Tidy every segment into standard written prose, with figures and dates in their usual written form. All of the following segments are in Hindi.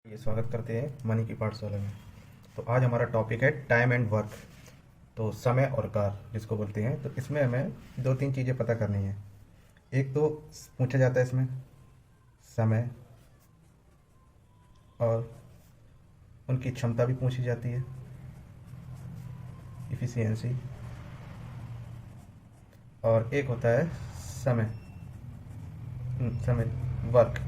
ये स्वागत करते हैं मनी की पाठशाला में। तो आज हमारा टॉपिक है टाइम एंड वर्क। तो समय और कार जिसको बोलते हैं। तो इसमें हमें दो तीन चीज़ें पता करनी है। एक तो पूछा जाता है इसमें समय और उनकी क्षमता भी पूछी जाती है, इफ़िशियंसी। और एक होता है समय समय वर्क,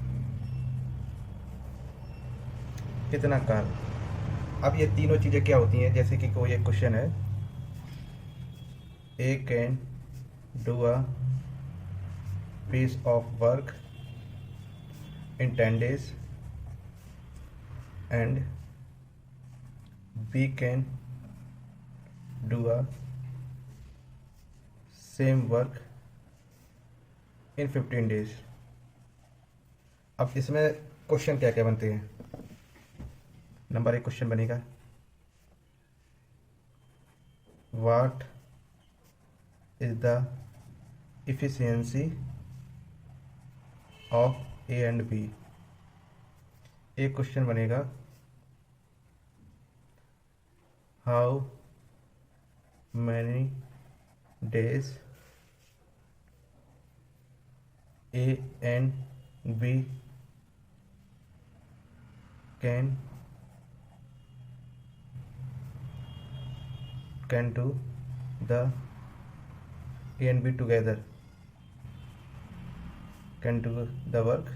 कितना कार। अब ये तीनों चीज़ें क्या होती हैं, जैसे कि कोई एक क्वेश्चन है, A can do a piece of work in 10 days and we can do a same work in 15 days। अब इसमें क्वेश्चन क्या क्या बनते हैं। नंबर एक क्वेश्चन बनेगा, what is the efficiency of A and B. एक क्वेश्चन बनेगा, how many days A and B can do the A and B together, can do the work.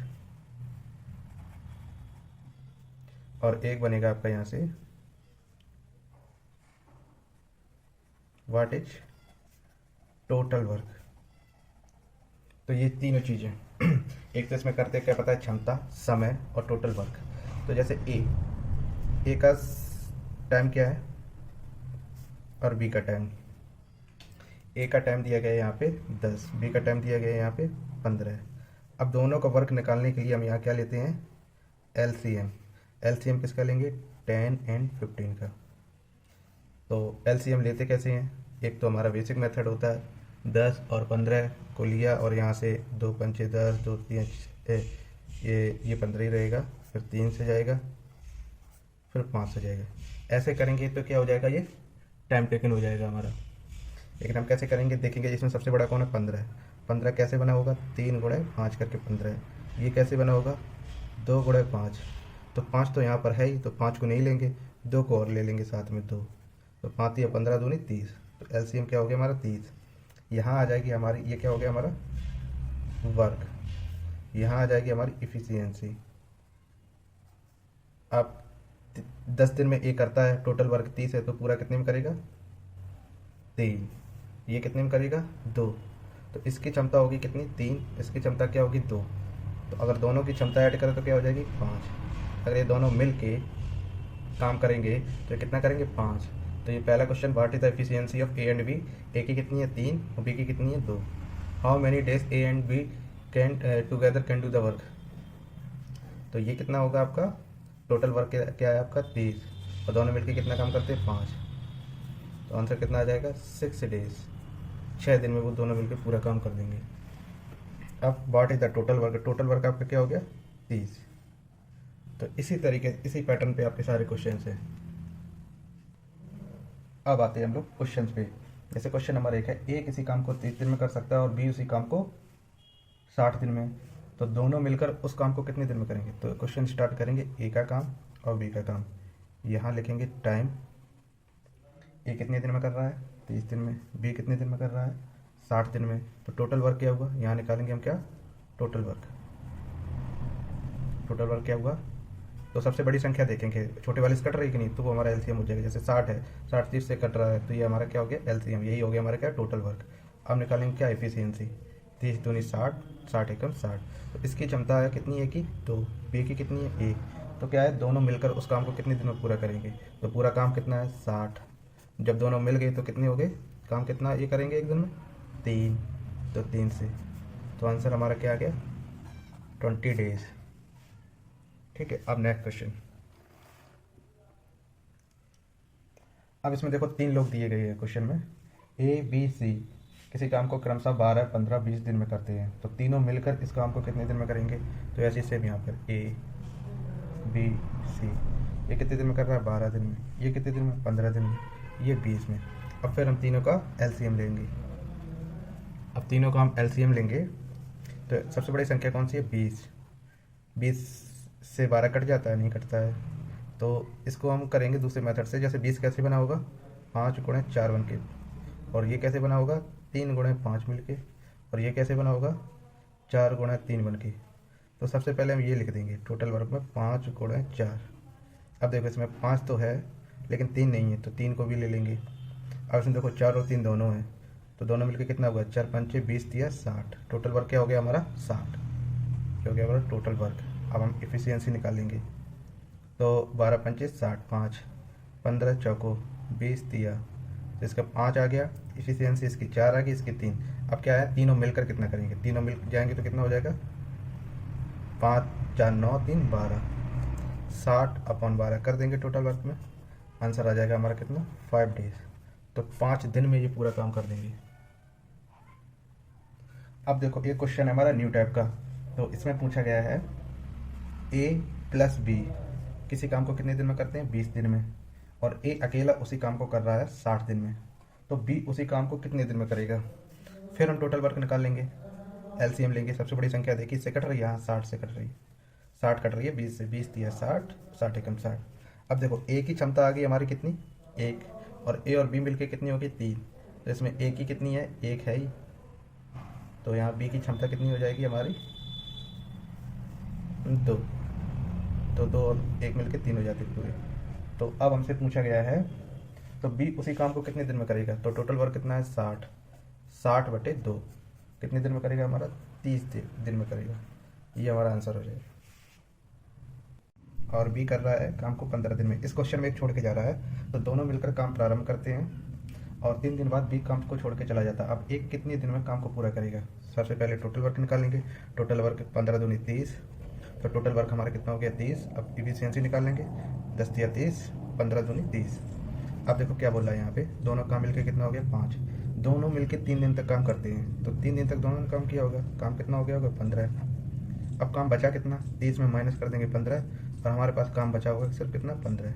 और एक बनेगा आपका यहाँ से, व्हाट इज टोटल वर्क। तो ये तीनों चीज़ें एक तो इसमें करते क्या पता है, क्षमता, समय और टोटल वर्क। तो जैसे ए का टाइम क्या है और बी का टाइम। ए का टाइम दिया गया है यहाँ पे 10, बी का टाइम दिया गया है यहाँ पे 15। अब दोनों का वर्क निकालने के लिए हम यहाँ क्या लेते हैं, एलसीएम। एलसीएम किसका लेंगे, 10 एंड 15 का। तो एलसीएम लेते कैसे हैं, एक तो हमारा बेसिक मेथड होता है, 10 और 15 को लिया और यहाँ से 2 पंचे 10, 2 3 ये 15 ही रहेगा, फिर 3 से जाएगा, फिर 5 से जाएगा। ऐसे करेंगे तो क्या हो जाएगा, ये टाइम टेकन हो जाएगा हमारा। लेकिन हम कैसे करेंगे देखेंगे। इसमें सबसे बड़ा कौन है, 15। 15 कैसे बना होगा, 3 गुणे 5 करके 15 है। ये कैसे बना होगा, 2 गुणे 5। तो 5 तो यहाँ पर है ही, तो 5 को नहीं लेंगे, 2 को और ले लेंगे साथ में, 2। तो 5 या 15 दूनी 30। तो एलसीएम क्या हो गया हमारा, 30। यहाँ आ जाएगी हमारी, ये क्या हो गया हमारा वर्क। यहाँ आ जाएगी हमारी इफ़िशियंसी। अब 10 दिन में ए करता है, टोटल वर्क 30 है, तो पूरा कितने में करेगा, 3। ये कितने में करेगा, 2। तो इसकी क्षमता होगी कितनी, 3। इसकी क्षमता क्या होगी, 2। तो अगर दोनों की क्षमता ऐड करें तो क्या हो जाएगी, 5। अगर ये दोनों मिल के काम करेंगे तो कितना करेंगे, 5। तो ये पहला question, what is the efficiency of A and B. A की कितनी है, 3 और बी की कितनी है, 2। How many days A and B can together can do the work. तो ये कितना होगा आपका, टोटल वर्क क्या है आपका, 30, और दोनों मिलके कितना काम करते हैं, 5। तो आंसर कितना आ जाएगा, 6 डेज। 6 दिन में वो दोनों मिलकर पूरा काम कर देंगे। अब what is the total work. Total work आपका क्या हो गया, 30। तो इसी तरीके, इसी पैटर्न पे आपके सारे क्वेश्चन हैं। अब आते हैं हम लोग क्वेश्चन पे। जैसे क्वेश्चन नंबर 1 है, ए किसी काम को 30 दिन में कर सकता है और बी उसी काम को 60 दिन में। तो दोनों मिलकर उस काम को कितने दिन में करेंगे। तो क्वेश्चन स्टार्ट करेंगे, ए का काम और बी का काम। यहाँ लिखेंगे टाइम, ए कितने दिन में कर रहा है, 30 दिन में। बी कितने दिन में कर रहा है, 60 दिन में। तो टोटल वर्क क्या हुआ, यहाँ निकालेंगे हम क्या, टोटल वर्क। टोटल वर्क क्या हुआ, तो सबसे बड़ी संख्या देखेंगे, छोटे वाले से कट रही है कि नहीं, तो वो हमारा एलसीएम हो जाएगा। जैसे 60 है, 60 30 से कट रहा है, तो ये हमारा क्या हो गया, एलसीएम। यही हो गया हमारा क्या, टोटल वर्क। अब निकालेंगे क्या, एफिशिएंसी। 30 दूनी 60, 60 एकम 60। तो इसकी क्षमता है कितनी है कि 2, बी की कितनी है 1। तो क्या है, दोनों मिलकर उस काम को कितने दिन में पूरा करेंगे। तो पूरा काम कितना है, 60। जब दोनों मिल गए तो कितने हो गए, काम कितना ये करेंगे एक दिन में, 3। तो 3 से, तो आंसर हमारा क्या आ गया, 20 डेज। ठीक है। अब नेक्स्ट क्वेश्चन। अब इसमें देखो 3 लोग दिए गए हैं क्वेश्चन में, ए बी सी किसी काम को क्रमशः 12, 15, 20 दिन में करते हैं। तो तीनों मिलकर इस काम को कितने दिन में करेंगे। तो ऐसे सेम यहाँ पर ए बी सी। ये कितने दिन में कर रहा है? 12 दिन में। ये कितने दिन में? 15 दिन में। ये 20 में। अब फिर हम तीनों का एलसीएम लेंगे। अब तीनों का हम एलसीएम लेंगे तो सबसे बड़ी संख्या कौन सी है? 20। 20 से 12 कट जाता है? नहीं कटता है। तो इसको हम करेंगे दूसरे मेथड से। जैसे 20 कैसे बना होगा? 5 गुणे 4 बन के। और ये कैसे बना होगा? 3 गुणे 5 मिल के। और ये कैसे बना होगा? 4 गुणे 3 बन के। तो सबसे पहले हम ये लिख देंगे टोटल वर्क में 5 गुणे 4। अब देखो इसमें 5 तो है लेकिन 3 नहीं है, तो 3 को भी ले लेंगे। अब इसमें देखो 4 और 3 दोनों हैं, तो दोनों मिलकर कितना होगा? 4 पंचे 20 दिया 60। टोटल वर्क क्या हो गया हमारा? 60। क्या हो गया हमारा टोटल वर्क? अब हम इफ़िशियंसी निकालेंगे। तो 12 पंचे 60, 5 15 चौको 20 दिया, तो इसका 5 आ गया। इफ़िशियंसी इसकी 4 आ गई, इसकी 3। अब क्या है? तीनों मिलकर कितना करेंगे? तीनों मिल जाएंगे तो कितना हो जाएगा? 5 4 9 3 12। 60/12 कर देंगे टोटल वर्क में। आंसर आ जाएगा हमारा कितना? 5 डेज। तो 5 दिन में ये पूरा काम कर देंगे। अब देखो एक क्वेश्चन है हमारा न्यू टाइप का। तो इसमें पूछा गया है ए प्लस बी किसी काम को कितने दिन में करते हैं? 20 दिन में। और ए अकेला उसी काम को कर रहा है 60 दिन में। तो बी उसी काम को कितने दिन में करेगा? फिर हम टोटल वर्क निकाल लेंगे, एलसीएम लेंगे। सबसे बड़ी संख्या देखिए इससे कट रही है, यहाँ 60 से कट रही है। 60 कट रही है 20 से, 20 दिया 60, 60 एकम 60। अब देखो ए की क्षमता आ गई हमारी कितनी? 1। और ए और बी मिलके कितनी होगी? 3। तो इसमें ए की कितनी है? 1 है ही। तो यहाँ बी की क्षमता कितनी हो जाएगी हमारी? 2। तो 2 और 1 मिलके 3 हो जाती है पूरी। तो अब हमसे पूछा गया है तो बी उसी काम को कितने दिन में करेगा? तो टोटल वर्क कितना है? 60। 60/2 कितने दिन में करेगा हमारा? 30 दिन में करेगा। ये हमारा आंसर हो जाएगा। और बी कर रहा है काम को 15 दिन में। इस क्वेश्चन में एक छोड़ के जा रहा है, तो दोनों मिलकर काम प्रारंभ करते हैं और 3 दिन बाद बी काम को छोड़ के चला जाता है। अब एक कितने दिन में काम को पूरा करेगा? सबसे पहले टोटल वर्क निकालेंगे। टोटल वर्क 15 दूनी 30, तो टोटल वर्क हमारा कितना हो गया? 30। अब इफिशियंसी निकालेंगे। 10 दिया 30, 15 दूनी 30। अब देखो क्या बोल रहा है यहाँ पे? दोनों काम मिलके कितना हो गया? 5। दोनों मिलके 3 दिन तक काम करते हैं, तो 3 दिन तक दोनों ने काम किया होगा। काम कितना हो गया होगा? 15। अब काम बचा कितना? 30 में माइनस कर देंगे 15, और हमारे पास काम बचा होगा सिर्फ कितना? 15।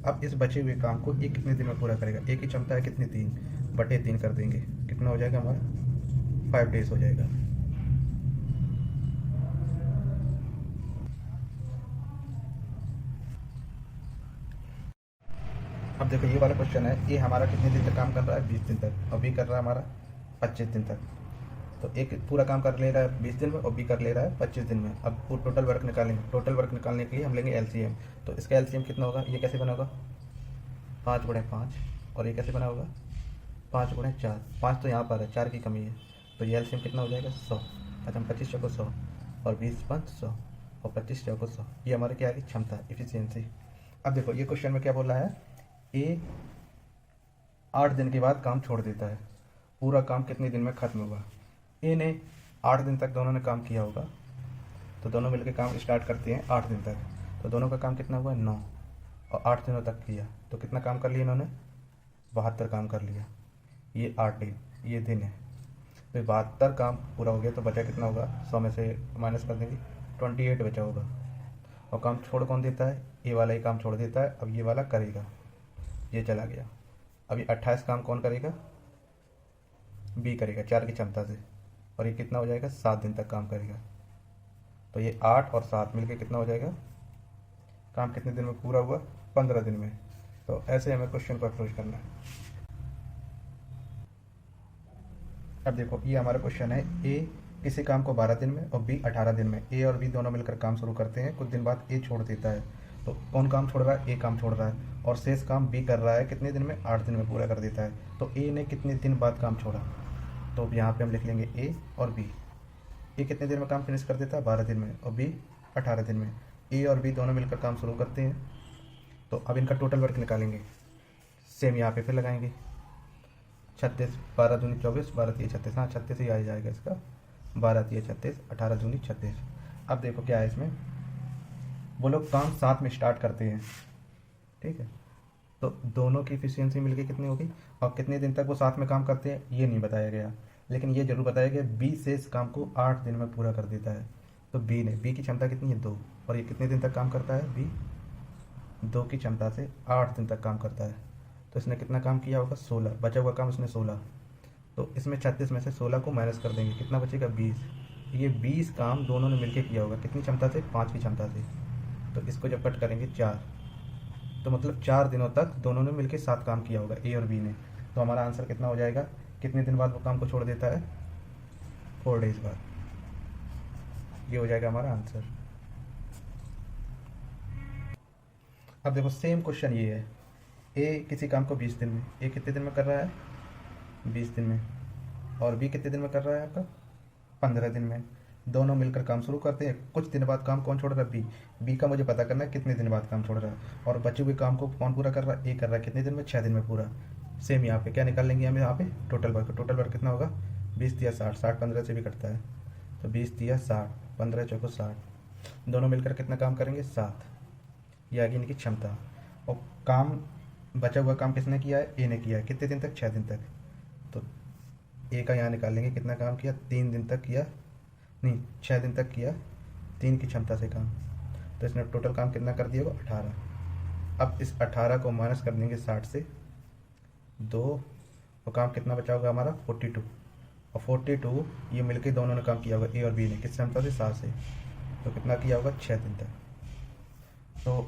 अब इस बचे हुए काम को एक कितने दिन में पूरा करेगा? एक की क्षमता है कितनी? 3/3 कर देंगे। कितना हो जाएगा हमारा? 5 डेज हो जाएगा। अब देखो ये वाला क्वेश्चन है, ये हमारा कितने दिन तक काम कर रहा है? 20 दिन तक। और बी कर रहा है हमारा 25 दिन तक। तो एक पूरा काम कर ले रहा है 20 दिन में और बी कर ले रहा है 25 दिन में। अब टोटल वर्क निकालेंगे। टोटल वर्क निकालने के लिए हम लेंगे एलसीएम। तो इसका एलसीएम कितना होगा? ये कैसे बना होगा? 5 गुणे 5। और ये कैसे बना होगा? 5 गुणे 4। 5 तो यहाँ पर है, 4 की कमी है, तो ये एलसीएम कितना हो जाएगा? 100। अच्छा, हम 25 चौको 100 और 20 5 100 और 25 चौको 100। ये हमारे क्या है? क्षमता, इफिशियंसी। अब देखो ये क्वेश्चन में क्या बोला है? ए 8 दिन के बाद काम छोड़ देता है। पूरा काम कितने दिन में खत्म होगा? ए ने 8 दिन तक दोनों ने काम किया होगा, तो दोनों मिलकर काम स्टार्ट करते हैं 8 दिन तक। तो दोनों का काम कितना हुआ? 9। और 8 दिनों तक किया, तो कितना काम कर लिया इन्होंने? 72 काम कर लिया। ये 8 दिन, ये दिन है। तो 72 काम पूरा हो गया, तो बचा कितना होगा? 100 में से माइनस कर देंगे, 28 बचा होगा। और काम छोड़ कौन देता है? ए वाला ही काम छोड़ देता है। अब ये वाला करेगा, ये चला गया। अभी 28 काम कौन करेगा? बी करेगा 4 की क्षमता से। और ये कितना हो जाएगा? 7 दिन तक काम करेगा। तो ये 8 और 7 मिलके कितना हो जाएगा? काम कितने दिन में पूरा हुआ? 15 दिन में। तो ऐसे हमें क्वेश्चन को अप्रोच करना है। अब देखो ये हमारा क्वेश्चन है, ए किसी काम को 12 दिन में और बी 18 दिन में। ए और बी दोनों मिलकर काम शुरू करते हैं, कुछ दिन बाद ए छोड़ देता है। तो कौन काम छोड़ रहा है? ए काम छोड़ रहा है। और शेष काम बी कर रहा है कितने दिन में? 8 दिन में पूरा कर देता है। तो ए ने कितने दिन बाद काम छोड़ा? तो यहाँ पे हम लिख लेंगे ए और बी। ए कितने दिन में काम फिनिश कर देता है? 12 दिन में। और बी 18 दिन में। ए और बी दोनों मिलकर काम शुरू करते हैं। तो अब इनका टोटल वर्क निकालेंगे। सेम यहाँ पे फिर लगाएंगे। 36, 12 दूनी 24, 12 तिया 36। हाँ 36 ही आ जाएगा इसका। 12 तिया 36, 18 दूनी 36। अब देखो क्या है इसमें, वो लोग काम साथ में स्टार्ट करते हैं, ठीक है। तो दोनों की इफिशियंसी मिलके कितनी होगी और कितने दिन तक वो साथ में काम करते हैं ये नहीं बताया गया, लेकिन ये जरूर बताया गया बी से इस काम को 8 दिन में पूरा कर देता है। तो बी की क्षमता कितनी है? 2। और ये कितने दिन तक काम करता है? बी 2 की क्षमता से 8 दिन तक काम करता है। तो इसने कितना काम किया होगा? 16। बचा हुआ काम इसने 16। तो इसमें 36 में से 16 को माइनस कर देंगे, कितना बचेगा? 20। ये 20 काम दोनों ने मिलकर किया होगा, कितनी क्षमता से? 5 की क्षमता से। तो इसको जब कट करेंगे 4, तो मतलब 4 दिनों तक दोनों ने मिलकर 7 काम किया होगा, ए और बी ने। तो हमारा आंसर कितना हो जाएगा? कितने दिन बाद वो काम को छोड़ देता है? 4 डेज बाद। ये हो जाएगा हमारा आंसर। अब देखो सेम क्वेश्चन ये है, ए किसी काम को 20 दिन में, ए कितने दिन में कर रहा है? 20 दिन में। और बी कितने दिन में कर रहा है आपका? 15 दिन में। दोनों मिलकर काम शुरू करते हैं, कुछ दिन बाद काम कौन छोड़ रहा है? बी। बी का मुझे पता करना है कितने दिन बाद काम छोड़ रहा है, और बचे हुए काम को कौन पूरा कर रहा है? ए कर रहा है। कितने दिन में? 6 दिन में पूरा। सेम यहाँ पे क्या निकाल लेंगे हम? यहाँ पे टोटल वर्क। टोटल वर्क कितना होगा? 20 दिया 60, 60 15 से भी कटता है, तो 20 दिया 60, 15 चौको 60। दोनों मिलकर कितना काम करेंगे? 7। ये आ गई इनकी क्षमता। और काम, बचा हुआ काम किसने किया है? ए ने किया है। कितने दिन तक? 6 दिन तक। तो ए का यहाँ निकाल लेंगे, कितना काम किया? 3 दिन तक किया, नहीं 6 दिन तक किया 3 की क्षमता से काम। तो इसने टोटल काम कितना कर दिया होगा? 18। अब इस 18 को माइनस कर देंगे 60 से 2, और काम कितना बचा होगा हमारा? 42। और 42 ये मिलके दोनों ने काम किया होगा, ए और बी ने, किस क्षमता से? 7 से। तो कितना किया होगा? 6 दिन तक। तो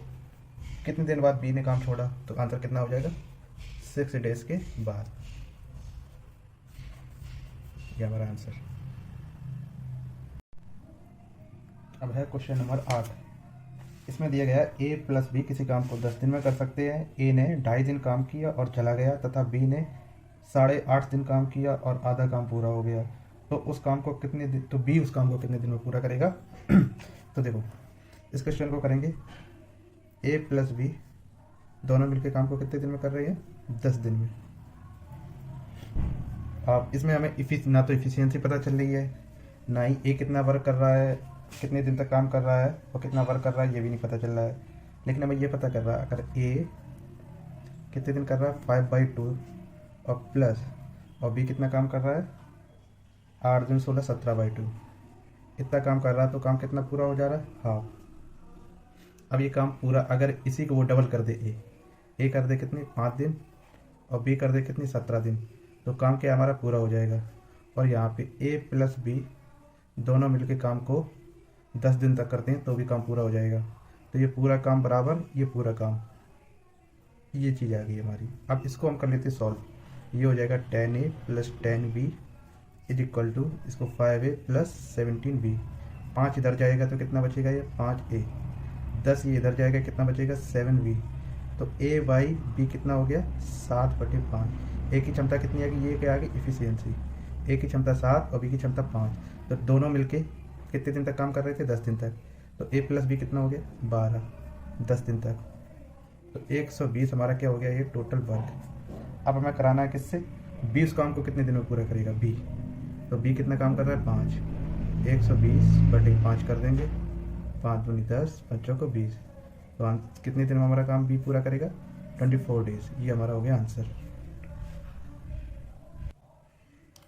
कितने दिन बाद बी ने काम छोड़ा? तो आंसर कितना हो जाएगा? 6 डेज के बाद। ये हमारा आंसर। अब है क्वेश्चन नंबर 8। इसमें दिया गया है ए प्लस बी किसी काम को 10 दिन में कर सकते हैं। ए ने 2.5 दिन काम किया और चला गया, तथा बी ने 8.5 दिन काम किया और आधा काम पूरा हो गया। तो उस काम को कितने दिन, तो बी उस काम को कितने दिन में पूरा करेगा? तो देखो इस क्वेश्चन को करेंगे, ए प्लस बी दोनों मिलकर काम को कितने दिन में कर रहे हैं? 10 दिन में। अब इसमें हमें ना तो इफिशियंसी पता चल रही है, ना ही ए कितना वर्क कर रहा है, कितने दिन तक काम कर रहा है, और कितना वर्क कर रहा है ये भी नहीं पता चल रहा है। लेकिन हमें ये पता कर रहा है, अगर ए कितने दिन कर रहा है? 5/2 और प्लस, और बी कितना काम कर रहा है? 8 दिन 16, 17/2। इतना काम कर रहा है, तो काम कितना पूरा हो जा रहा है? हाफ। अब ये काम पूरा, अगर इसी को वो डबल कर दे, ए कर दे कितनी? 5 दिन, और बी कर दे कितनी? 17 दिन। तो काम क्या हमारा पूरा हो जाएगा। और यहाँ पे ए प्लस बी दोनों मिलके काम को 10 दिन तक करते हैं तो भी काम पूरा हो जाएगा। तो ये पूरा काम बराबर ये पूरा काम, ये चीज़ आ गई हमारी। अब इसको हम कर लेते हैं सॉल्व। ये हो जाएगा 10A plus 10B is equal to, इसको 5A प्लस 17B। 5 इधर जाएगा तो कितना बचेगा? ये 5A। 10 ये इधर जाएगा, कितना बचेगा? 7B। तो A बाई B कितना हो गया? 7/5। ए की क्षमता कितनी आ गई? ये क्या आ गई? इफिशियंसी। ए की क्षमता 7 और बी की क्षमता 5। तो दोनों मिलके कितने दिन तक काम कर रहे थे? 10 दिन तक। तो ए प्लस बी कितना हो गया? 12, 10 दिन तक। तो 120 हमारा क्या हो गया? ये टोटल वर्क। अब हमें कराना है किससे? बी उस काम को कितने दिन में पूरा करेगा? बी। तो बी कितना काम कर रहा है? 5। 120/5 कर देंगे, 5 दूनी 10, 5 को 20। तो कितने दिन में हमारा काम बी पूरा करेगा? 24 डेज। ये हमारा हो गया आंसर।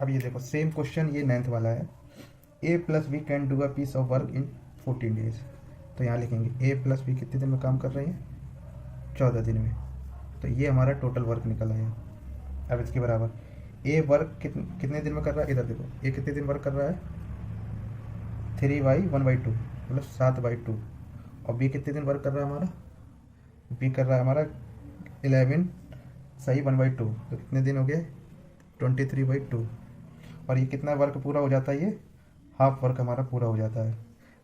अब ये देखो सेम क्वेश्चन, ये 9th वाला है। A plus B can do a piece of work in 14 days. तो यहाँ लिखेंगे ए प्लस बी कितने दिन में काम कर रहे हैं? 14 दिन में। तो ये हमारा टोटल वर्क निकल आया। अब इसके बराबर ए वर्क कितने दिन में कर रहा है? इधर देखो, ए कितने दिन वर्क कर रहा है? 3/1/2 मतलब 7/2। और बी कितने दिन वर्क कर रहा है हमारा? बी कर रहा है हमारा 11 सही 1/2। तो कितने दिन हो गए? 23/2। और ये कितना वर्क पूरा हो जाता है? ये हाफ वर्क हमारा पूरा हो जाता है।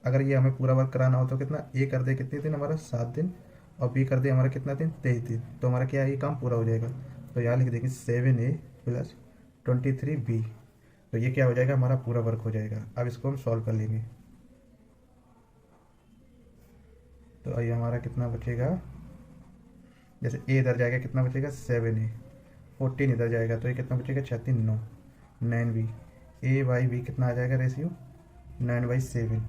अगर ये हमें पूरा वर्क कराना हो तो कितना? ए कर दे कितने दिन हमारा? 7 दिन, और बी कर दे हमारा कितना दिन? 23 दिन। तो हमारा क्या है? ये काम पूरा हो जाएगा। तो यहाँ लिख देंगे 7A प्लस 23B। तो ये क्या हो जाएगा? हमारा पूरा वर्क हो जाएगा। अब इसको हम सॉल्व कर लेंगे। तो ये हमारा कितना बचेगा? जैसे ए इधर जाएगा, कितना बचेगा? 7A। 14 इधर जाएगा, तो ये कितना बचेगा? 36 9 9B। ए बाई बी कितना आ जाएगा रेशियो? 9/7।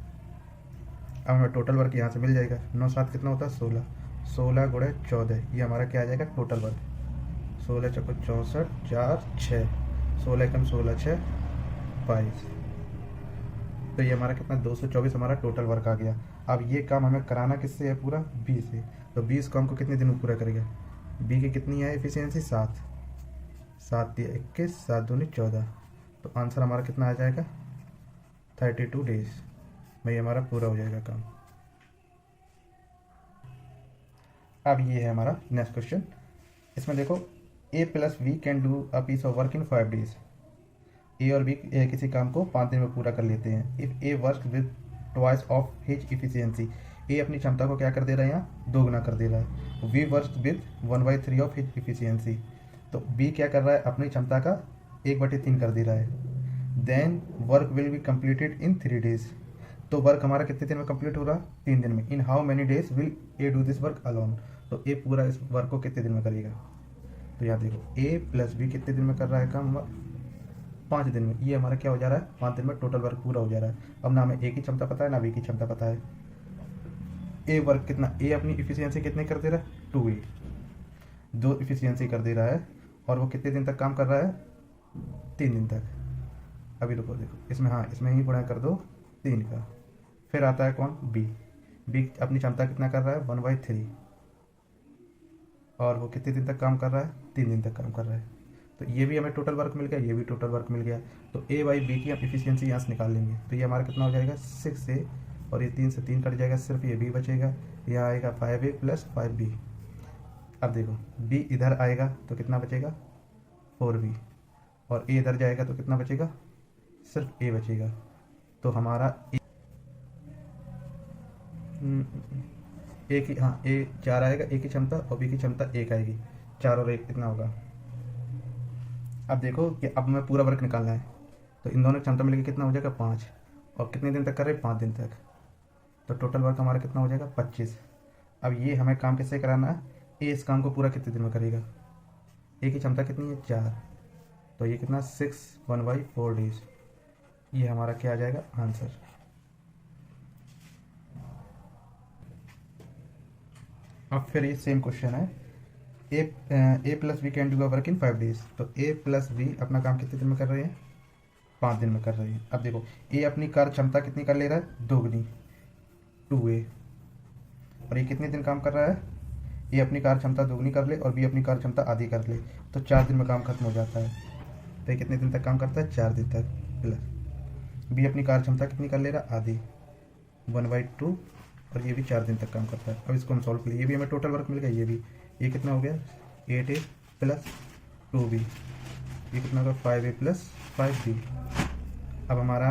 अब हमें टोटल वर्क यहाँ से मिल जाएगा। 9 7 कितना होता है? 16। 16 गुणे 14, ये हमारा क्या आ जाएगा? Total work. 16 चौको 64, 4 6, 16 कम 16 6 22। तो ये हमारा कितना? 224 हमारा टोटल वर्क आ गया। अब ये काम हमें कराना किससे है? पूरा बी से। तो बी इस काम को कितने दिन में पूरा करेगा। बी की कितनी है एफिशिएंसी 7, 7 या 21, 7 दूनी 14, तो आंसर हमारा कितना आ जाएगा 32 डेज में ये हमारा पूरा हो जाएगा काम। अब ये है हमारा नेक्स्ट क्वेश्चन। इसमें देखो A plus B can do a piece of work in 5 days. A और बी किसी काम को 5 दिन में पूरा कर लेते हैं। If A work with twice of his efficiency, A अपनी क्षमता को क्या कर दे रहा है, यहाँ दोगुना कर दे रहा है। We work with 1/3 of his efficiency, तो बी क्या कर रहा है, अपनी क्षमता का 1/3 कर दे रहा है। Then work will be completed in 3 days, तो वर्क हमारा कितने दिन में कंप्लीट हो रहा है, 3 दिन में। इन how many days will A do this work alone, तो ए पूरा इस वर्क को कितने दिन में करेगा। तो यहाँ देखो ए प्लस बी कितने दिन में कर रहा है काम, 5 दिन में। ये हमारा क्या हो जा रहा है, 5 दिन में टोटल वर्क पूरा हो जा रहा है। अब ना हमें ए की क्षमता पता है ना बी की क्षमता पता है। ए वर्क कितना, ए अपनी इफिशियंसी कितने कर दे रहा है 2A, 2 इफिशियंसी कर दे रहा है, और वो कितने दिन तक काम कर रहा है 3 दिन तक। अभी रुको देखो इसमें, हाँ इसमें ही गुणा कर दो 3 का। फिर आता है कौन, बी। बी अपनी क्षमता कितना कर रहा है 1/3, और वो कितने दिन तक काम कर रहा है 3 दिन तक काम कर रहा है। तो ये भी हमें टोटल वर्क मिल गया, ये भी टोटल वर्क मिल गया। तो ए बाई बी की हम इफिशियंसी यहाँ से निकाल लेंगे, तो ये हमारा कितना हो जाएगा 6A, और ये 3 से 3 कट जाएगा, सिर्फ ये बी बचेगा। यहाँ आएगा 5A प्लस 5B। अब देखो बी इधर आएगा तो कितना बचेगा 4B, और ए इधर जाएगा तो कितना बचेगा, सिर्फ ए बचेगा। तो हमारा ए की, हाँ ए 4 आएगा, ए की क्षमता, और बी की क्षमता 1 आएगी, 4 और 1 कितना होगा। अब देखो कि अब हमें पूरा वर्क निकालना है, तो इन दोनों की क्षमता मिलकर कितना हो जाएगा 5, और कितने दिन तक कर रहे हैं 5 दिन तक, तो टोटल वर्क हमारा कितना हो जाएगा 25। अब ये हमें काम किससे कराना है, ए इस काम को पूरा कितने दिन में करेगा। ए की क्षमता कितनी है 4, तो ये कितना 6 1/4 डेज, ये हमारा क्या आ जाएगा आंसर। अब फिर ये सेम क्वेश्चन है, A plus B can do a work in 5 days, तो ए प्लस बी अपना काम कितने दिन में कर रहे हैं 5 दिन में कर रहे हैं। अब देखो ए अपनी कार्य क्षमता कितनी कर ले रहा है, दोगुनी 2A, और ये कितने दिन काम कर रहा है, ए अपनी कार्य क्षमता दोगुनी कर ले और बी अपनी कार्य क्षमता आधी कर ले, तो 4 दिन में काम खत्म हो जाता है। तो ये कितने दिन तक काम करता है 4 दिन तक। प्लस बी अपनी कार्य क्षमता कितनी कर ले रहा है, आधी 1/2, और ये भी 4 दिन तक काम करता है। अब इसको हम सॉल्व कर लिए, ये भी हमें टोटल वर्क मिल गया, ये कितना हो गया 8A प्लस 2B, ये कितना होगा 5A प्लस 5B। अब हमारा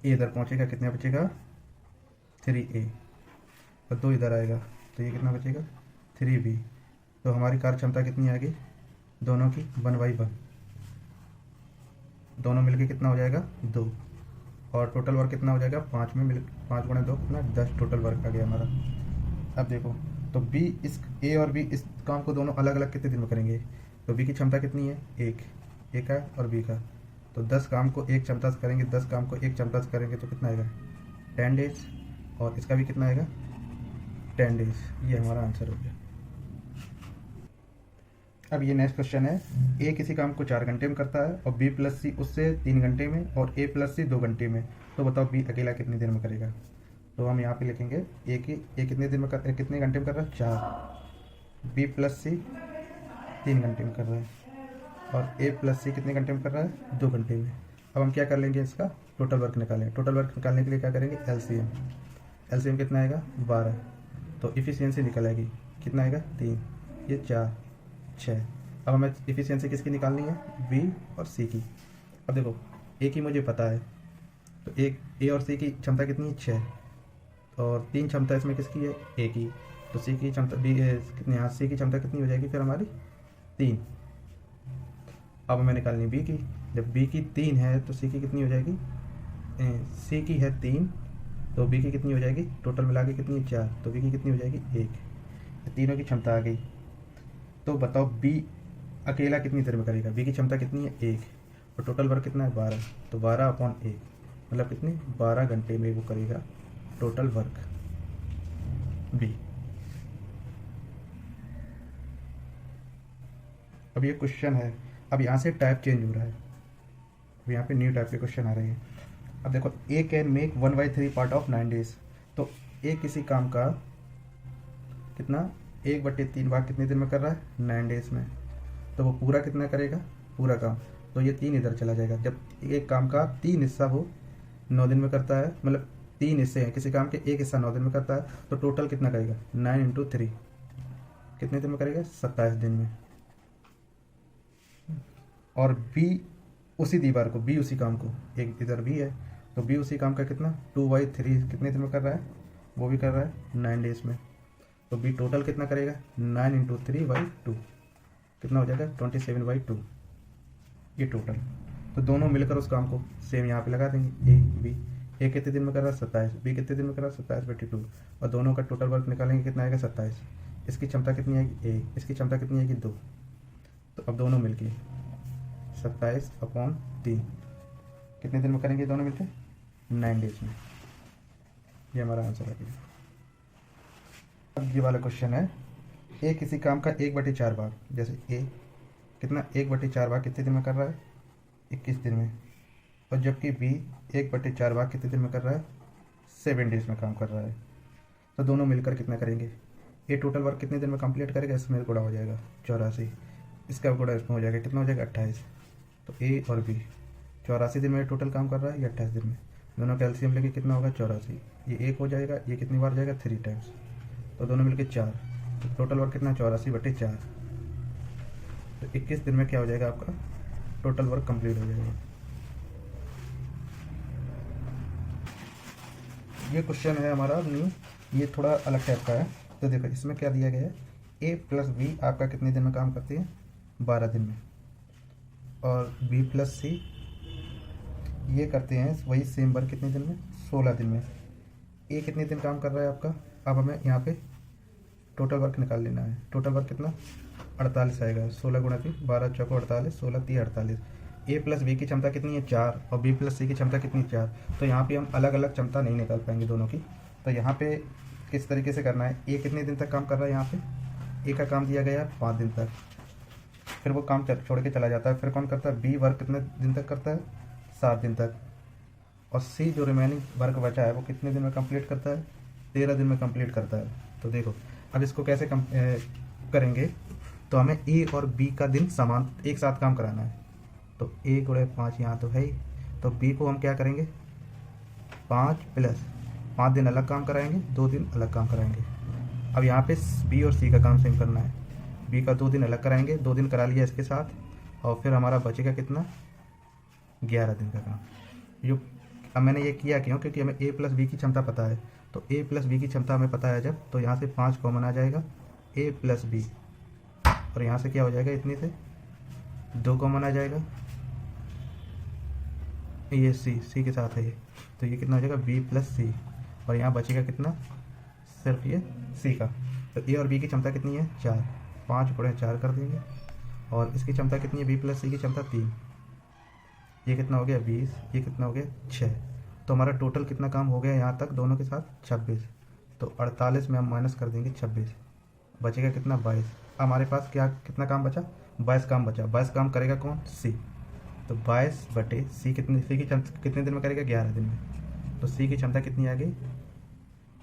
ए इधर पहुंचेगा, कितना बचेगा 3A, और 2 इधर आएगा, तो ये कितना बचेगा 3B। तो हमारी कार्य क्षमता कितनी आ गई दोनों की 1/1, दोनों मिलके कितना हो जाएगा 2, और टोटल वर्क कितना हो जाएगा 5 में मिल 5 गुणा 2 कितना 10 टोटल वर्क आ गया हमारा। अब देखो तो बी इस ए और बी इस काम को दोनों अलग अलग कितने दिन में करेंगे, तो बी की क्षमता कितनी है 1, ए का और बी का, तो 10 काम को एक क्षमता से करेंगे, 10 काम को एक क्षमता से करेंगे, तो कितना आएगा 10 डेज, और इसका भी कितना आएगा 10 डेज। ये हमारा आंसर हो गया। अब ये नेक्स्ट क्वेश्चन है, ए किसी काम को 4 घंटे में करता है और बी प्लस सी उससे 3 घंटे में और ए प्लस सी 2 घंटे में, तो बताओ बी अकेला कितनी देर में करेगा। तो हम यहाँ पे लिखेंगे ए कितने दिन में कितने घंटे में कर रहा है 4, बी प्लस सी 3 घंटे में कर रहा है, और ए प्लस सी कितने घंटे में कर रहा है 2 घंटे में। अब हम क्या कर लेंगे, इसका टोटल वर्क निकालें। टोटल वर्क निकालने के लिए क्या करेंगे एलसीएम कितना आएगा 12, तो इफिशियंसी निकल आएगी, कितना आएगा 3, ये 4 6। अब हमें इफिशियंसी किसकी निकालनी है, बी और सी की। अब देखो ए की मुझे पता है, तो ए और सी की क्षमता कितनी है 6, और 3 क्षमता इसमें किसकी है ए की, तो सी की क्षमता बी कितनी, यहाँ सी की क्षमता कितनी हो जाएगी फिर हमारी 3। अब हमें निकालनी बी की, जब बी की 3 है तो सी की कितनी हो जाएगी, सी की है 3 तो बी की कितनी हो जाएगी, टोटल मिला के कितनी है 4, तो बी की कितनी हो जाएगी 1। तीनों की क्षमता आ गई, तो बताओ बी अकेला कितनी देर में करेगा। बी की क्षमता कितनी है 1, और टोटल वर्क कितना है 12, तो 12/1 मतलब कितने 12 घंटे में वो करेगा टोटल वर्क बी। अब ये क्वेश्चन है, अब यहाँ से टाइप चेंज हो रहा है, अब यहाँ पे न्यू टाइप के क्वेश्चन आ रहे हैं। अब देखो A can make 1/3 part of 9 days, तो ए किसी काम का कितना 1/3 भाग कितने दिन में कर रहा है, 9 डेज में। तो वो पूरा कितना करेगा, पूरा काम। तो ये 3 इधर चला जाएगा। जब एक काम का 3 हिस्सा वो 9 दिन में करता है, मतलब 3 हिस्से हैं किसी काम के, एक हिस्सा 9 दिन में करता है, तो टोटल कितना करेगा, 9 × 3 कितने दिन में करेगा, 27 दिन में। और बी उसी दीवार को, बी उसी काम को, एक इधर बी है तो बी उसी काम का कितना 2/3 कितने दिन में कर रहा है, वो भी कर रहा है 9 डेज में। तो बी टोटल कितना करेगा, 9 × 3/2 कितना हो जाएगा, 27/2 ये टोटल। तो दोनों मिलकर उस काम को सेम यहाँ पे लगा देंगे, ए बी। ए कितने दिन में कर रहा है, 27, बी कितने दिन में कर रहा है, 27/2, और दोनों का टोटल वर्क निकालेंगे कितना आएगा, 27। इसकी क्षमता कितनी आएगी, 1, इसकी क्षमता कितनी आएगी, 2। तो अब दोनों मिलके 27/3 कितने दिन में करेंगे दोनों मिलके, 9 डेज में। ये हमारा आंसर आ गया। अब ये वाला क्वेश्चन है, ए किसी काम का 1/4 भाग, जैसे ए कितना 1/4 भाग कितने दिन में कर रहा है, 21 दिन में। और जबकि बी 1/4 भाग कितने दिन में कर रहा है, 7 डेज में काम कर रहा है। तो दोनों मिलकर कितना करेंगे, ए टोटल वर्क कितने दिन में कंप्लीट करेगा, इसमें गुणा हो जाएगा 84, इसका गुणा इसमें हो जाएगा, कितना हो जाएगा 28। तो ए और बी 84 दिन में टोटल काम कर रहा है या 28 दिन में, दोनों कैल्शियम लेके कितना होगा 84, ये 1 हो जाएगा, ये कितनी बार जाएगा 3 टाइम्स, तो दोनों मिलके 4। तो टोटल वर्क कितना 84/4, तो 21 दिन में क्या हो जाएगा आपका टोटल वर्क कंप्लीट हो जाएगा। ये क्वेश्चन है हमारा न्यू, ये थोड़ा अलग टाइप का है। तो देखो इसमें क्या दिया गया है, ए प्लस बी आपका कितने दिन में काम करती है, 12 दिन में, और बी प्लस सी ये करते हैं वही सेम वर्क कितने दिन में, 16 दिन में। ए कितने दिन काम कर रहा है आपका, अब हमें यहाँ पे टोटल वर्क निकाल लेना है। टोटल वर्क कितना 48 आएगा, 16 × 3 12 × 4 48, 16 × 3 48। ए प्लस बी की क्षमता कितनी है, 4, और बी प्लस सी की क्षमता कितनी है, 4। तो यहाँ पे हम अलग अलग क्षमता नहीं निकाल पाएंगे दोनों की। तो यहाँ पे किस तरीके से करना है, ए कितने दिन तक काम कर रहा है, यहाँ पे ए का काम दिया गया है 5 दिन तक, फिर वो काम छोड़ के चला जाता है। फिर कौन करता है, बी वर्क कितने दिन तक करता है, 7 दिन तक, और सी जो रिमेनिंग वर्क बचा है वो कितने दिन में कंप्लीट करता है, 13 दिन में कंप्लीट करता है। तो देखो अब इसको कैसे करेंगे, तो हमें ए और बी का दिन समान एक साथ काम कराना है। तो ए × 5 यहाँ तो है ही, तो बी को हम क्या करेंगे 5 + 5 दिन अलग काम कराएंगे, 2 दिन अलग काम कराएंगे। अब यहाँ पे बी और सी का काम सेम करना है, बी का 2 दिन अलग कराएंगे, 2 दिन करा लिया इसके साथ, और फिर हमारा बचेगा कितना 11 दिन का काम। जो अब मैंने ये किया क्यों, क्योंकि हमें ए प्लस बी की क्षमता पता है। तो ए प्लस बी की क्षमता हमें पता है जब, तो यहाँ से 5 कॉमन आ जाएगा, ए प्लस बी, और यहाँ से क्या हो जाएगा, इतने से 2 कॉमन आ जाएगा, ये सी के साथ है ये, तो ये कितना हो जाएगा बी प्लस सी, और यहाँ बचेगा कितना सिर्फ ये सी का। तो ए और बी की क्षमता कितनी है 4, 5 × 4 कर देंगे, और इसकी क्षमता कितनी है, बी प्लस सी की क्षमता 3, ये कितना हो गया 20, ये कितना हो गया 6। तो हमारा टोटल कितना काम हो गया यहाँ तक दोनों के साथ 26। तो 48 में हम माइनस कर देंगे 26, बचेगा कितना 22। हमारे पास क्या कितना काम बचा, 22 काम बचा। 22 काम करेगा कौन, सी। तो 22/सी सी की क्षमता कितने दिन में करेगा, 11 दिन में। तो सी की क्षमता कितनी आ गई,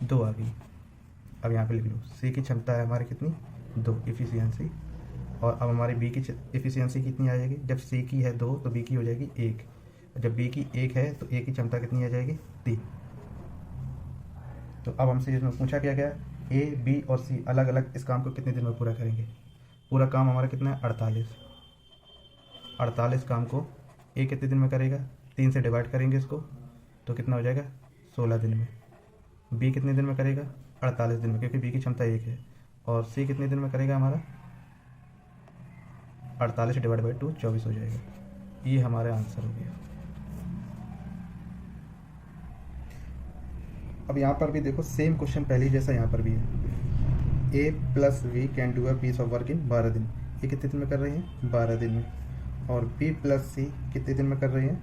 2 आ गई। अब यहाँ पे लिख लो, सी की क्षमता है हमारी कितनी 2 इफिशियंसी, और अब हमारी बी की इफिशियंसी कितनी आ जाएगी, जब सी की है 2 तो बी की हो जाएगी 1, जब बी की 1 है तो ए की क्षमता कितनी आ जाएगी 3। तो अब हमसे इसमें पूछा क्या गया, ए बी और सी अलग अलग इस काम को कितने दिन में पूरा करेंगे। पूरा काम हमारा कितना है 48 काम को ए कितने दिन में करेगा, 3 से डिवाइड करेंगे इसको, तो कितना हो जाएगा 16 दिन में। बी कितने दिन में करेगा 48 दिन में, क्योंकि बी की क्षमता 1 है, और सी कितने दिन में करेगा हमारा 48 / 2 24 हो जाएगा। ये हमारा आंसर हो गया। अब यहाँ पर भी देखो सेम क्वेश्चन पहले जैसा यहाँ पर भी है, A plus B can do a piece of work in 12 दिन। ये कितने दिन में कर रहे हैं 12 दिन में। और बी प्लस सी कितने दिन में कर रहे हैं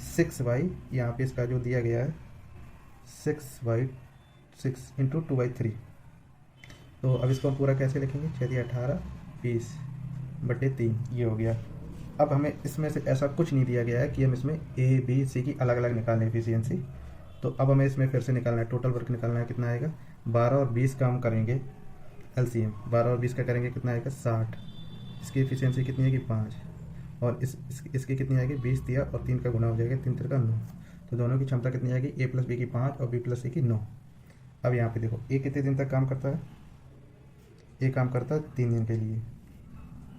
6/, यहाँ पे इसका जो दिया गया है 6/6 × 2/3। तो अब इसको हम पूरा कैसे लिखेंगे, 6 × 18 20/3 ये हो गया। अब हमें इसमें से ऐसा कुछ नहीं दिया गया है कि हम इसमें ए बी सी की अलग अलग निकालें एफिशिएंसी। तो अब हमें इसमें फिर से निकालना है, टोटल वर्क निकालना है, कितना आएगा 12 और 20 काम करेंगे एलसीएम 12 और 20 का करेंगे कितना आएगा 60। इसकी एफिशिएंसी कितनी आएगी 5। और इसकी कितनी आएगी 20 दिया और 3 का गुना हो जाएगा 3 का 9। तो दोनों की क्षमता कितनी आएगी ए प्लस बी की 5 और बी प्लस सी की 9। अब यहाँ पे देखो ए कितने दिन तक काम करता है, ए काम करता है 3 दिन के लिए,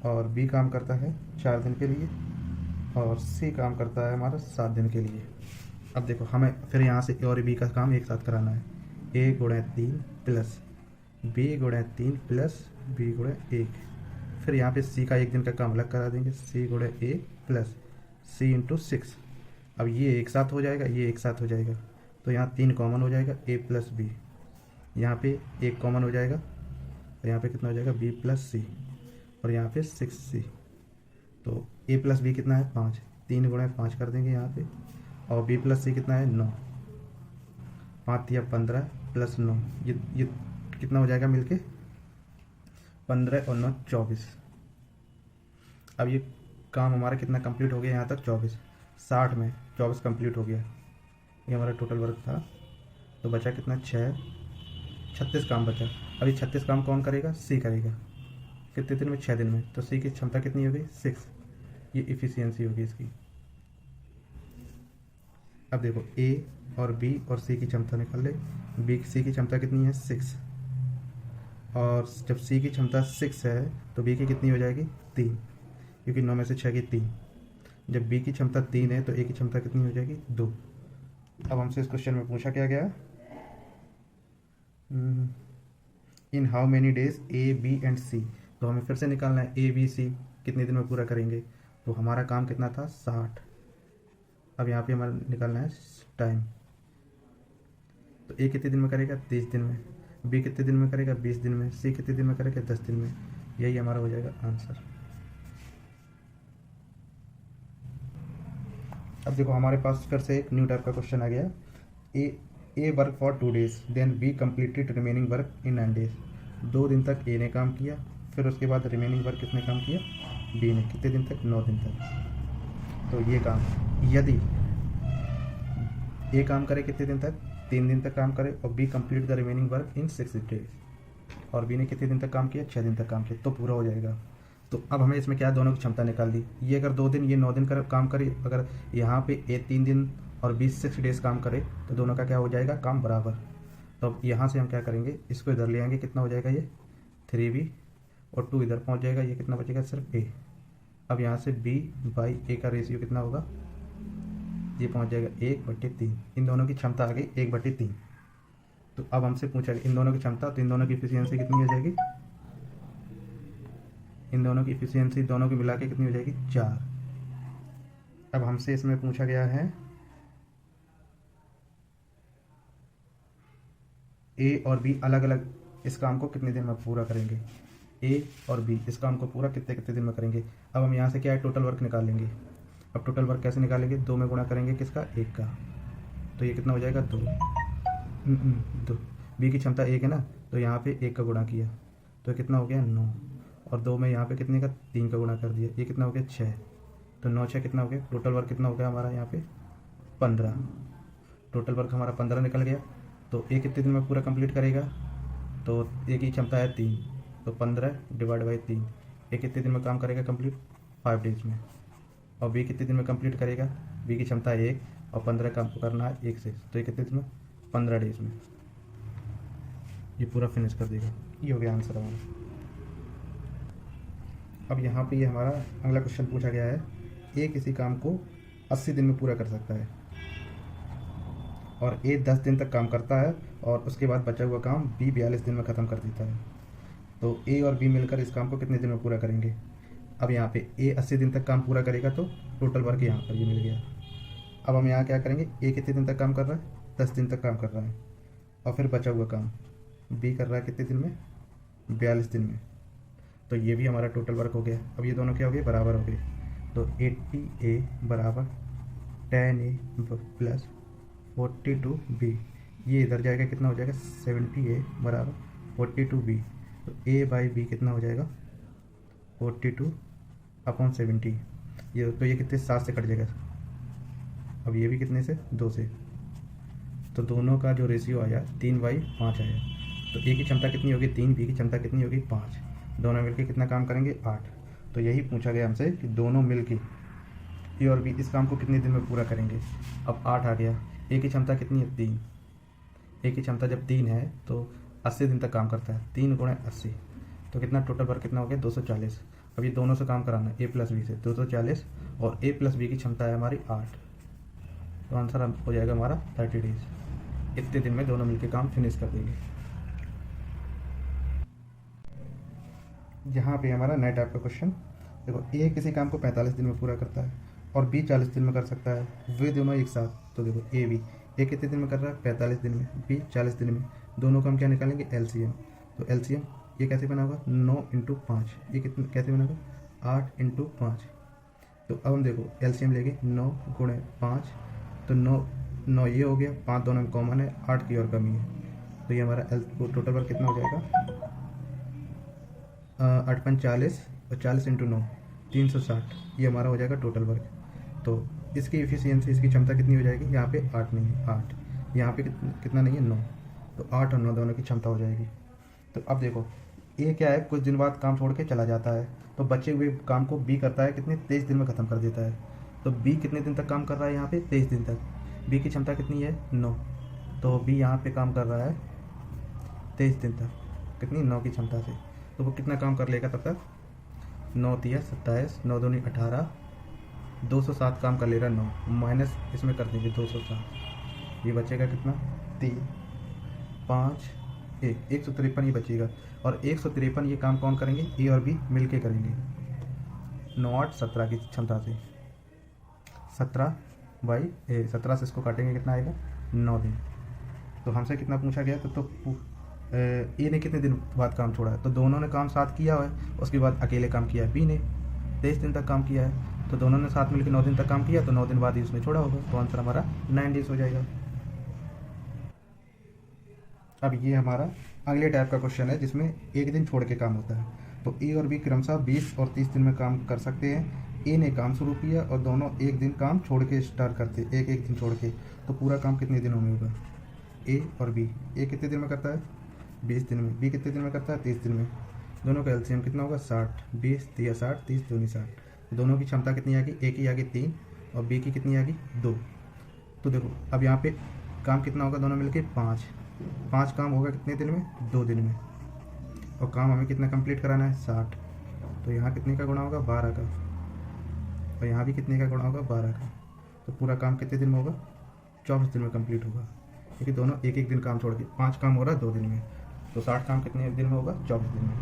और बी काम करता है 4 दिन के लिए, और सी काम करता है हमारा 7 दिन के लिए। अब देखो हमें फिर यहाँ से ए और बी का काम एक साथ कराना है। ए गुणा 3 प्लस बी गुणा 3 प्लस बी गुणा 1। फिर यहाँ पे सी का एक दिन का काम अलग करा देंगे, सी गुणा 1 प्लस सी इंटू 6। अब ये एक साथ हो जाएगा, ये एक साथ हो जाएगा, तो यहाँ 3 कॉमन हो जाएगा ए प्लस बी, यहाँ पे 1 कॉमन हो जाएगा, और यहाँ पे कितना हो जाएगा बी प्लस सी, और यहाँ पे 6c। तो ए प्लस बी कितना है 5, 3 गुणा 5 कर देंगे यहाँ पे, और बी प्लस सी कितना है 9, 5 या 15 प्लस 9, ये कितना हो जाएगा मिलके 15 और 9 24। अब ये काम हमारा कितना कंप्लीट हो गया यहाँ तक 24, 60 में 24 कंप्लीट हो गया। ये हमारा टोटल वर्क था। तो बचा कितना 36 काम बचा। अभी 36 काम कौन करेगा, सी करेगा। कितने दिन में, 6 दिन में। तो सी की क्षमता कितनी हो गई 6। ये इफिशियंसी होगी इसकी। अब देखो ए और बी और सी की क्षमता निकाल ले। बी सी की क्षमता कितनी है 6, और जब सी की क्षमता 6 है तो बी की कितनी हो जाएगी 3, क्योंकि 9 में से 6 की 3। जब बी की क्षमता 3 है तो ए की क्षमता कितनी हो जाएगी 2। अब हमसे इस क्वेश्चन में पूछा क्या गया, in how many days A B and C. तो हमें फिर से निकालना है ए बी सी कितने दिन में पूरा करेंगे। तो हमारा काम कितना था 60। अब यहाँ पे हमारा निकालना है टाइम। तो ए कितने दिन में करेगा 30 दिन में, बी कितने दिन में करेगा 20 दिन में, सी कितने दिन में करेगा 10 दिन में। यही हमारा हो जाएगा आंसर। अब देखो हमारे पास फिर से एक न्यू टाइप का क्वेश्चन आ गया। A work for 2 days then B completed remaining work in 9 days। 2 दिन तक ए ने काम किया, फिर उसके बाद रिमेनिंग वर्क किसने काम किया, बी ने। कितने दिन तक, 9 दिन तक। तो ये काम यदि ए काम करे कितने दिन तक, 3 दिन तक काम करे, और B complete the remaining work in 6 days, और बी ने कितने दिन तक काम किया 6 दिन तक काम किया, तो पूरा हो जाएगा। तो अब हमें इसमें क्या, दोनों की क्षमता निकाल दी। ये अगर 2 दिन, ये 9 दिन काम करे, अगर यहाँ पे ए 3 दिन और बी 6 days काम करे, तो दोनों का क्या हो जाएगा काम बराबर। तो अब यहाँ से हम क्या करेंगे, इसको इधर ले आएंगे, कितना हो जाएगा ये 3b, और 2 इधर पहुँच जाएगा, ये कितना बचेगा सिर्फ ए। अब यहाँ से b बाई ए का रेशियो कितना होगा, ये पहुँच जाएगा 1/3। इन दोनों की क्षमता आ गई 1/3। तो अब हमसे पूछा इन दोनों की क्षमता, तो इन दोनों की एफिशिएंसी कितनी हो जाएगी, इन दोनों की एफिशिएंसी दोनों की मिला के कितनी हो जाएगी 4। अब हमसे इसमें पूछा गया है ए और बी अलग अलग इस काम को कितने दिन में पूरा करेंगे। ए और बी इस काम को पूरा कितने कितने दिन में करेंगे। अब हम यहाँ से क्या है, टोटल वर्क निकाल लेंगे। अब टोटल वर्क कैसे निकालेंगे, 2 में गुणा करेंगे किसका, 1 का। तो ये कितना हो जाएगा 2। बी की क्षमता 1 है ना, तो यहाँ पे 1 का गुणा किया, तो कितना हो गया 9, और 2 में यहाँ पे कितने का 3 का गुणा कर दिया, ये कितना हो गया 6। तो 9 6 कितना हो गया, टोटल वर्क कितना हो गया हमारा यहाँ पे 15। टोटल वर्क हमारा 15 निकल गया। तो ए कितने दिन में पूरा कंप्लीट करेगा, तो ए की क्षमता है 3, तो 15 डिवाइड बाई 3। ए कितने दिन में काम करेगा कंप्लीट, 5 days में। और बी कितने दिन में कंप्लीट करेगा, बी की क्षमता है 1, और 15 काम करना है 1 से, तो ये कितने दिन में 15 days में ये पूरा फिनिश कर देगा। ये हो गया आंसर हमारा। अब यहाँ पे ये हमारा अगला क्वेश्चन पूछा गया है, ए किसी काम को 80 दिन में पूरा कर सकता है, और ए 10 दिन तक काम करता है, और उसके बाद बचा हुआ काम बी 42 दिन में ख़त्म कर देता है। तो ए और बी मिलकर इस काम को कितने दिन में पूरा करेंगे। अब यहाँ पे ए 80 दिन तक काम पूरा करेगा, तो टोटल वर्क यहाँ पर ये मिल गया। अब हम यहाँ क्या करेंगे, ए कितने दिन तक काम कर रहा है, 10 दिन तक काम कर रहा है, और फिर बचा हुआ काम बी कर रहा है कितने दिन में, 42 दिन में। तो ये भी हमारा टोटल वर्क हो गया। अब ये दोनों क्या हो गए, बराबर हो गए। तो 80A बराबर 10A प्लस 42B। ये इधर जाएगा, कितना हो जाएगा 70A बराबर 42B। तो A बाई B कितना हो जाएगा 42/70। ये तो ये कितने 7 से कट जाएगा। अब ये भी कितने से, 2 से। तो दोनों का जो रेशियो आया 3/5 आया। तो ए की क्षमता कितनी होगी 3, बी की क्षमता कितनी होगी 5, दोनों मिलके कितना काम करेंगे 8। तो यही पूछा गया हमसे कि दोनों मिलके ए और बी इस काम को कितने दिन में पूरा करेंगे। अब 8 आ गया, ए की क्षमता कितनी है 3, ए की क्षमता जब 3 है तो 80 दिन तक काम करता है, 3 गुणे 80 तो कितना टोटल वर्क कितना हो गया 240। अब ये दोनों से काम कराना है ए प्लस बी से 240 और ए प्लस बी की क्षमता है हमारी 8, तो आंसर हो जाएगा हमारा 30 डेज। इतने दिन में दोनों मिलकर काम फिनिश कर देंगे। यहाँ पे हमारा नए टाइप का क्वेश्चन देखो, ए किसी काम को 45 दिन में पूरा करता है और बी 40 दिन में कर सकता है, वे दोनों एक साथ। तो देखो ए बी, ए कितने दिन में कर रहा है 45 दिन में, बी 40 दिन में, दोनों का हम क्या निकालेंगे एलसीएम। तो एलसीएम ये कैसे बना होगा 9 × 5, ये कितने कैसे बना होगा 8 × 5। तो अब हम देखो एलसीएम लेंगे 9 × 5, तो 9 ये हो गया, 5 दोनों में कॉमन है, 8 की और कमी है, तो ये हमारा टोटल वर्क कितना हो जाएगा 8 × 5 40 और 40 × 9 360, ये हमारा हो जाएगा टोटल वर्क। तो इसकी एफिशिएंसी, इसकी क्षमता कितनी हो जाएगी, यहाँ पे 8 नहीं है 8, यहाँ पे कितना नहीं है 9, तो 8 और 9 दोनों की क्षमता हो जाएगी। तो अब देखो ए क्या है कुछ दिन बाद काम छोड़ के चला जाता है, तो बचे हुए काम को बी करता है कितने 23 दिन में ख़त्म कर देता है। तो बी कितने दिन तक काम कर रहा है यहाँ पे 23 दिन तक, बी की क्षमता कितनी है 9, तो बी यहाँ पे काम कर रहा है 23 दिन तक, कितनी 9 की क्षमता से, तो वो कितना काम कर लेगा तब तक 9 × 3 = 27, 9 × 2 = 18, 207 काम कर ले रहा 9, माइनस इसमें कर देंगे 207, ये बचेगा कितना 3 5 1 153 ये बचेगा। और 153 ये काम कौन करेंगे ए और बी मिल के करेंगे 9 8 17 की क्षमता से, 17 से इसको काटेंगे कितना आएगा 9 दिन। तो हमसे कितना पूछा गया तो ए ने कितने दिन बाद काम छोड़ा है, तो दोनों ने काम साथ किया है, उसके बाद अकेले काम किया है बी ने 23 दिन तक काम किया है, तो दोनों ने साथ मिलकर 9 दिन तक काम किया, तो 9 दिन बाद ही उसने छोड़ा होगा, तो आंसर हमारा 9 डेज हो जाएगा। अब ये हमारा अगले टाइप का क्वेश्चन है जिसमें एक दिन छोड़ के काम होता है। तो ए और बी क्रमशः 20 और 30 दिन में काम कर सकते हैं। ए ने काम शुरू किया और दोनों एक दिन काम छोड़ के स्टार्ट करते, एक दिन छोड़ के, तो पूरा काम कितने दिनों में होगा ए और बी। ए कितने दिन में करता है 20 दिन में, बी कितने दिन में करता है 30 दिन में, दोनों का एलसीएम कितना होगा 60, 20 × 60 30 × 2 = 60, दोनों की क्षमता कितनी आ गई, ए की आ गई 3 और बी की कितनी आ गई 2। तो देखो अब यहाँ पे काम कितना होगा दोनों मिलके 5 काम होगा कितने दिन में 2 दिन में, और काम हमें कितना कंप्लीट कराना है 60, तो यहाँ कितने का गुणा होगा 12 का, और यहाँ भी कितने का गुणा होगा 12 का, तो पूरा काम कितने दिन में होगा 24 दिन में कंप्लीट होगा, क्योंकि दोनों एक दिन काम छोड़ के 5 काम हो रहा है 2 दिन में, तो 60 काम कितने दिन में होगा 24 दिन में।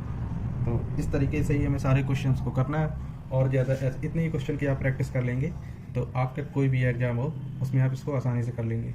तो इस तरीके से ही हमें सारे क्वेश्चंस को करना है, और ज़्यादा इतने ही क्वेश्चन की आप प्रैक्टिस कर लेंगे तो आपका कोई भी एग्ज़ाम हो उसमें आप इसको आसानी से कर लेंगे।